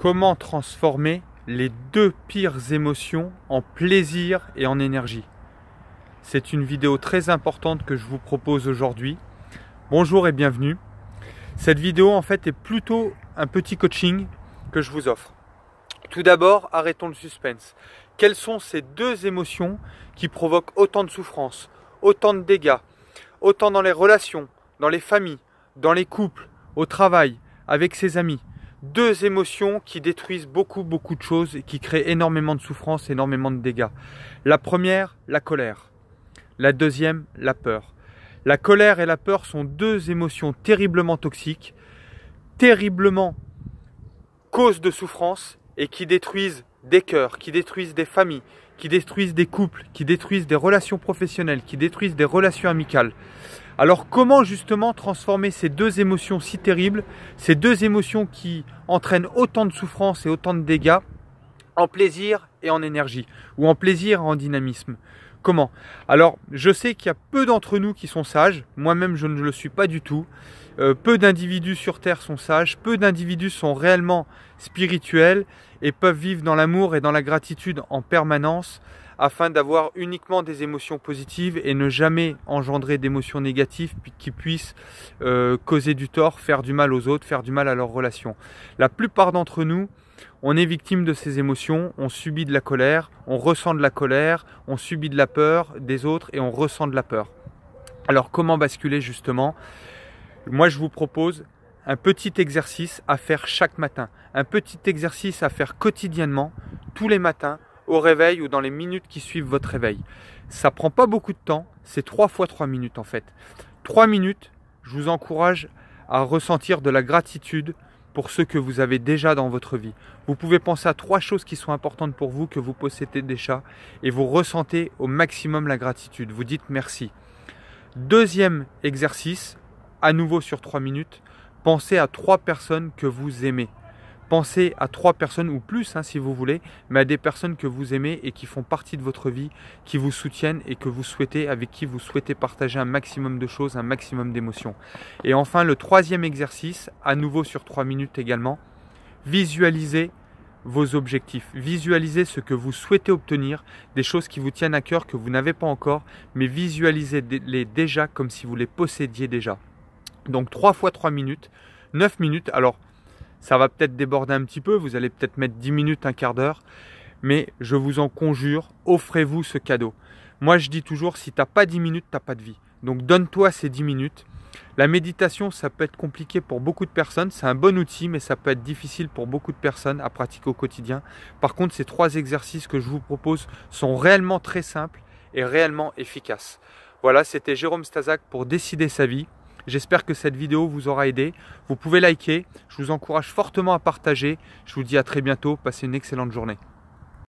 Comment transformer les deux pires émotions en plaisir et en énergie? C'est une vidéo très importante que je vous propose aujourd'hui. Bonjour et bienvenue. Cette vidéo en fait est plutôt un petit coaching que je vous offre. Tout d'abord, arrêtons le suspense. Quelles sont ces deux émotions qui provoquent autant de souffrance, autant de dégâts, autant dans les relations, dans les familles, dans les couples, au travail, avec ses amis? Deux émotions qui détruisent beaucoup de choses et qui créent énormément de souffrance, énormément de dégâts. La première, la colère. La deuxième, la peur. La colère et la peur sont deux émotions terriblement toxiques, terriblement cause de souffrance et qui détruisent des cœurs, qui détruisent des familles, qui détruisent des couples, qui détruisent des relations professionnelles, qui détruisent des relations amicales. Alors comment justement transformer ces deux émotions si terribles, ces deux émotions qui entraînent autant de souffrance et autant de dégâts, en plaisir et en énergie, ou en plaisir et en dynamisme? Comment? Alors je sais qu'il y a peu d'entre nous qui sont sages, moi-même je ne le suis pas du tout. Peu d'individus sur Terre sont sages, peu d'individus sont réellement spirituels et peuvent vivre dans l'amour et dans la gratitude en permanence afin d'avoir uniquement des émotions positives et ne jamais engendrer d'émotions négatives qui puissent causer du tort, faire du mal aux autres, faire du mal à leurs relations. La plupart d'entre nous, on est victime de ces émotions, on subit de la colère, on ressent de la colère, on subit de la peur des autres et on ressent de la peur. Alors comment basculer justement? Moi je vous propose un petit exercice à faire chaque matin, un petit exercice à faire quotidiennement, tous les matins, au réveil ou dans les minutes qui suivent votre réveil. Ça prend pas beaucoup de temps, c'est 3 fois 3 minutes en fait. 3 minutes, je vous encourage à ressentir de la gratitude pour ce que vous avez déjà dans votre vie. Vous pouvez penser à 3 choses qui sont importantes pour vous, que vous possédez déjà, et vous ressentez au maximum la gratitude. Vous dites merci. Deuxième exercice, à nouveau sur 3 minutes, pensez à 3 personnes que vous aimez. Pensez à 3 personnes ou plus si vous voulez, mais à des personnes que vous aimez et qui font partie de votre vie, qui vous soutiennent et que vous souhaitez, avec qui vous souhaitez partager un maximum de choses, un maximum d'émotions. Et enfin, le troisième exercice, à nouveau sur 3 minutes également, visualisez vos objectifs. Visualisez ce que vous souhaitez obtenir, des choses qui vous tiennent à cœur que vous n'avez pas encore, mais visualisez-les déjà comme si vous les possédiez déjà. Donc 3 fois 3 minutes, 9 minutes. Alors, ça va peut-être déborder un petit peu, vous allez peut-être mettre 10 minutes, un quart d'heure, mais je vous en conjure, offrez-vous ce cadeau. Moi, je dis toujours, si tu n'as pas 10 minutes, tu n'as pas de vie. Donc, donne-toi ces 10 minutes. La méditation, ça peut être compliqué pour beaucoup de personnes. C'est un bon outil, mais ça peut être difficile pour beaucoup de personnes à pratiquer au quotidien. Par contre, ces 3 exercices que je vous propose sont réellement très simples et réellement efficaces. Voilà, c'était Jérôme Stazak pour Décider sa vie. J'espère que cette vidéo vous aura aidé. Vous pouvez liker. Je vous encourage fortement à partager. Je vous dis à très bientôt. Passez une excellente journée.